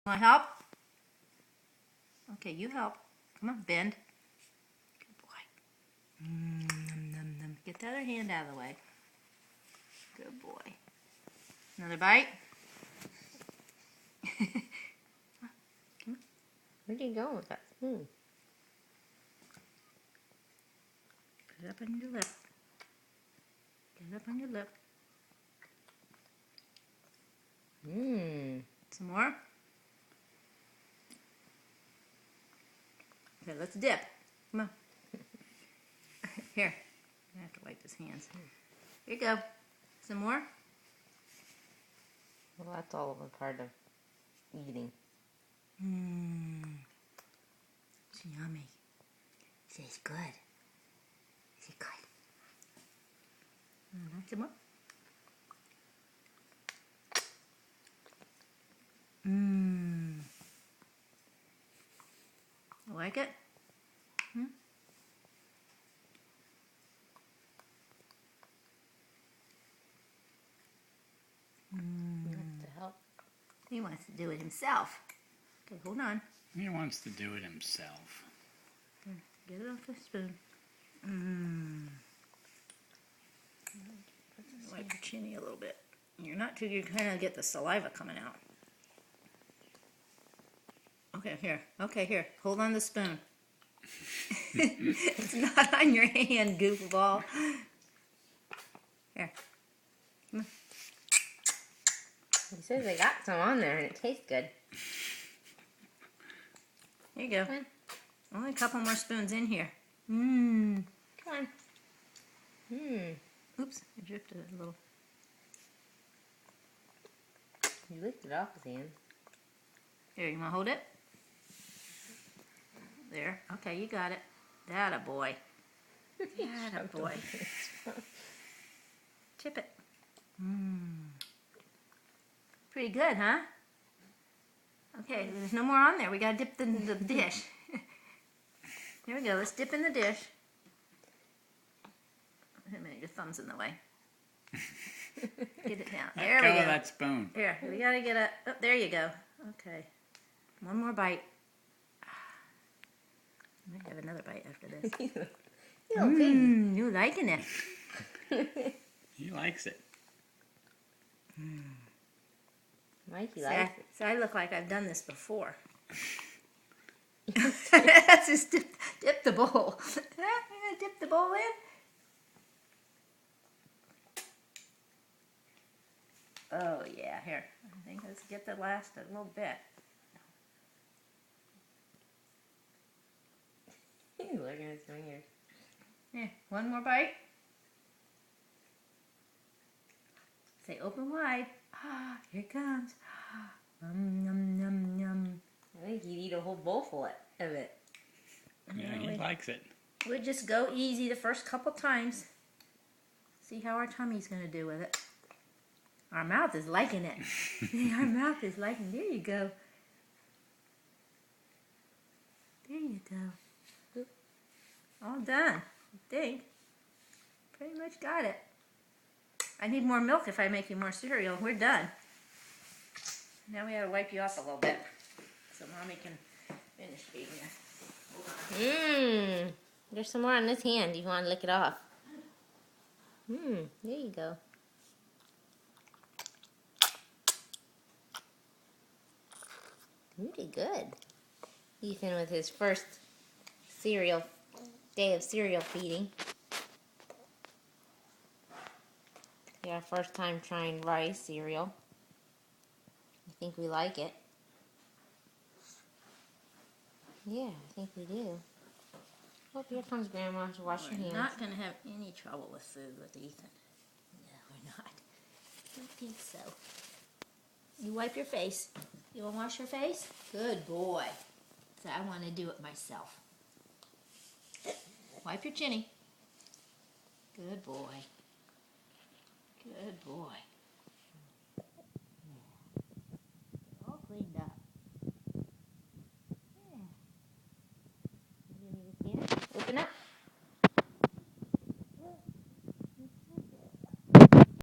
Want to help? Okay, you help. Come on, bend. Good boy. Nom, nom, nom. Get the other hand out of the way. Good boy. Another bite. Where are you going with that spoon? Put it up on your lip. Get it up on your lip. Mmm. Some more. Okay, let's dip. Come on. Here. I have to wipe his hands. Here you go. Some more. Well, that's all of a part of eating. Mmm. It's yummy. It tastes good. Is it good? Some more. Mmm. Like it? Hmm? To help. He wants to do it himself. Okay, hold on. He wants to do it himself. Here, get it off the spoon. Mmm. Wipe your chinny a little bit. You're not too. You kind of get the saliva coming out. Okay, here. Okay, here. Hold on the spoon. It's not on your hand, goofball. Here. He says they got some on there and it tastes good. There you go. Come on. Only a couple more spoons in here. Mmm. Come on. Mmm. Oops, I drifted it a little. You licked it off his hand. Here, you want to hold it? There. Okay, you got it. That a boy. That a boy. Chip it. Mmm. Pretty good, huh? Okay, there's no more on there. We gotta dip the dish. There we go. Let's dip in the dish. Wait a minute, your thumb's in the way. Get it down. There we Let go go. of that spoon. Here, we gotta get a. Oh, there you go. Okay. One more bite. I might have another bite after this. Mmm. You liking it? He likes it. Mikey See, likes it. I look like I've done this before. Let's just dip the bowl. You're gonna dip the bowl in? Oh yeah, here. I think let's get the last a little bit. He's looking at his fingers. Here, one more bite. Say open wide. Ah, here it comes. Yum, yum, yum, yum. I think he'd eat a whole bowl full of it. Yeah, he likes it. We just go easy the first couple times. See how our tummy's going to do with it. Our mouth is liking it. Our mouth is liking. There you go. There you go. All done. I think. Pretty much got it. I need more milk if I make you more cereal. We're done. Now we gotta wipe you off a little bit so Mommy can finish feeding you. Mmm. There's some more on this hand if you want to lick it off. Mmm. There you go. Pretty good. Ethan with his first day of cereal feeding. Yeah, first time trying rice cereal. I think we like it. Yeah, I think we do. Oh, here comes Grandma to wash your We're hands. not gonna have any trouble with food with Ethan. No, we're not. I don't think so. You wipe your face. You wanna wash your face? Good boy. So I wanna do it myself. Wipe your chinny. Good boy. Good boy.